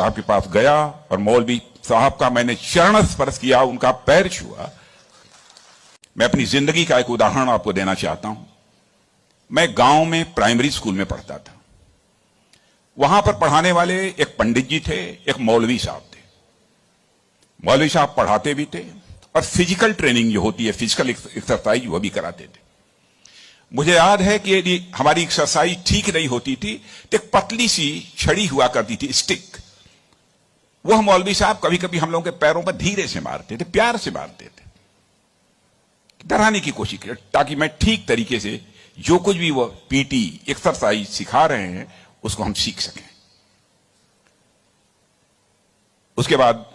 साहब के पास गया और मौलवी साहब का मैंने चरण स्पर्श किया, उनका पैर छुआ। मैं अपनी जिंदगी का एक उदाहरण आपको देना चाहता हूं। मैं गांव में प्राइमरी स्कूल में पढ़ता था। वहां पर पढ़ाने वाले एक पंडित जी थे, एक मौलवी साहब थे। मौलवी साहब पढ़ाते भी थे और फिजिकल ट्रेनिंग जो होती है, फिजिकल एक्सरसाइज, वो भी कराते थे। मुझे याद है कि यदि हमारी एक्सरसाइज ठीक नहीं होती थी तो एक पतली सी छड़ी हुआ करती थी, स्टिक। वह मौलवी साहब कभी कभी हम लोगों के पैरों पर धीरे से मारते थे, प्यार से मारते थे, डराने की कोशिश की, ताकि मैं ठीक तरीके से जो कुछ भी वो पीटी एक्सरसाइज सिखा रहे हैं उसको हम सीख सकें। उसके बाद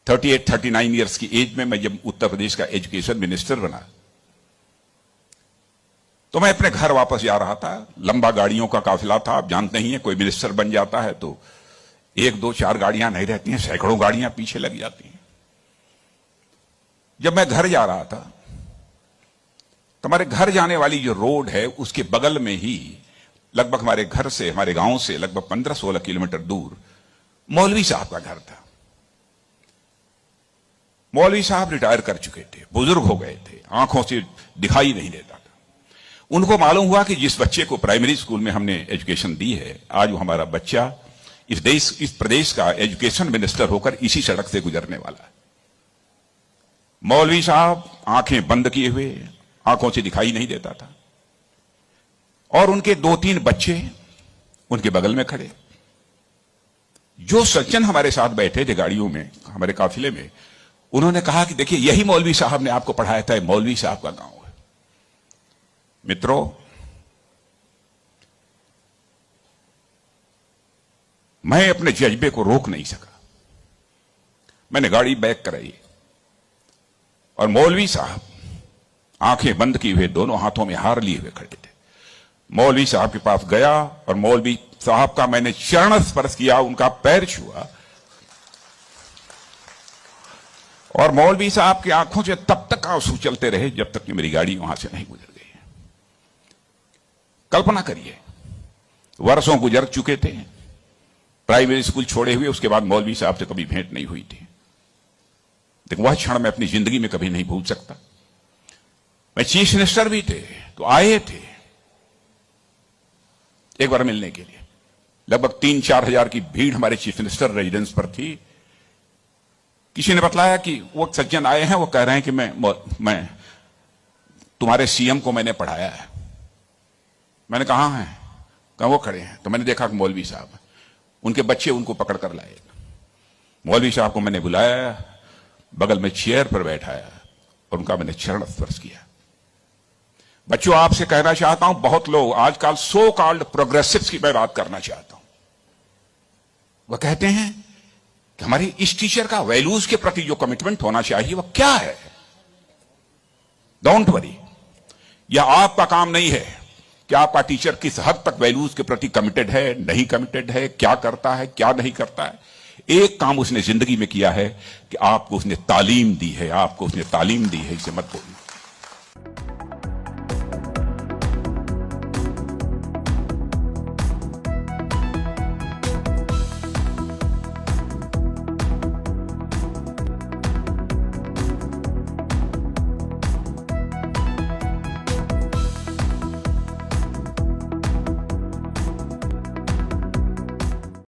38-39 ईयर्स की एज में मैं जब उत्तर प्रदेश का एजुकेशन मिनिस्टर बना तो मैं अपने घर वापस जा रहा था। लंबा गाड़ियों का काफिला था। आप जानते ही हैं, कोई मिनिस्टर बन जाता है तो 1, 2, 4 गाड़ियां नहीं रहती हैं, सैकड़ों गाड़ियां पीछे लग जाती हैं। जब मैं घर जा रहा था तो हमारे घर जाने वाली जो रोड है उसके बगल में ही, लगभग हमारे घर से, हमारे गांव से लगभग 15-16 किलोमीटर दूर मौलवी साहब का घर था। मौलवी साहब रिटायर कर चुके थे, बुजुर्ग हो गए थे, आंखों से दिखाई नहीं देता था। उनको मालूम हुआ कि जिस बच्चे को प्राइमरी स्कूल में हमने एजुकेशन दी है, आज वो हमारा बच्चा इस प्रदेश का एजुकेशन मिनिस्टर होकर इसी सड़क से गुजरने वाला है। मौलवी साहब आंखें बंद किए हुए, आंखों से दिखाई नहीं देता था, और उनके 2-3 बच्चे उनके बगल में खड़े। जो सज्जन हमारे साथ बैठे थे गाड़ियों में, हमारे काफिले में, उन्होंने कहा कि देखिए, यही मौलवी साहब ने आपको पढ़ाया था, मौलवी साहब का गांव है। मित्रों, मैं अपने जज्बे को रोक नहीं सका। मैंने गाड़ी बैक कराई और मौलवी साहब आंखें बंद किए हुए, दोनों हाथों में हार लिए हुए खड़े थे। मौलवी साहब के पास गया और मौलवी साहब का मैंने चरण स्पर्श किया, उनका पैर छुआ, और मौलवी साहब की आंखों से तब तक आंसू चलते रहे जब तक कि मेरी गाड़ी वहां से नहीं गुजर गई। कल्पना करिए, वर्षों गुजर चुके थे, प्राइमरी स्कूल छोड़े हुए, उसके बाद मौलवी साहब से कभी भेंट नहीं हुई थी। लेकिन वह क्षण मैं अपनी जिंदगी में कभी नहीं भूल सकता। मैं चीफ मिनिस्टर भी थे तो आए थे एक बार मिलने के लिए। लगभग 3-4 हजार की भीड़ हमारे चीफ मिनिस्टर रेजिडेंस पर थी। किसी ने बतलाया कि वो सज्जन आए हैं, वो कह रहे हैं कि मैं तुम्हारे सीएम को मैंने पढ़ाया है। मैंने कहा है, कहा वो खड़े हैं। तो मैंने देखा कि मौलवी साहब, उनके बच्चे उनको पकड़ कर लाए। मौलवी साहब को मैंने बुलाया, बगल में चेयर पर बैठाया और उनका मैंने चरण स्पर्श किया। बच्चों, आपसे कहना चाहता हूं, बहुत लोग आजकल सो कॉल्ड प्रोग्रेसिव्स की मैं बात करना चाहता हूं। वह कहते हैं कि हमारी इस टीचर का वैल्यूज के प्रति जो कमिटमेंट होना चाहिए वह क्या है। डोंट वरी, यह आपका काम नहीं है कि आपका टीचर किस हद तक वैल्यूज के प्रति कमिटेड है, नहीं कमिटेड है, क्या करता है, क्या नहीं करता है। एक काम उसने जिंदगी में किया है कि आपको उसने तालीम दी है, आपको उसने तालीम दी है, इसे मत भूलिए।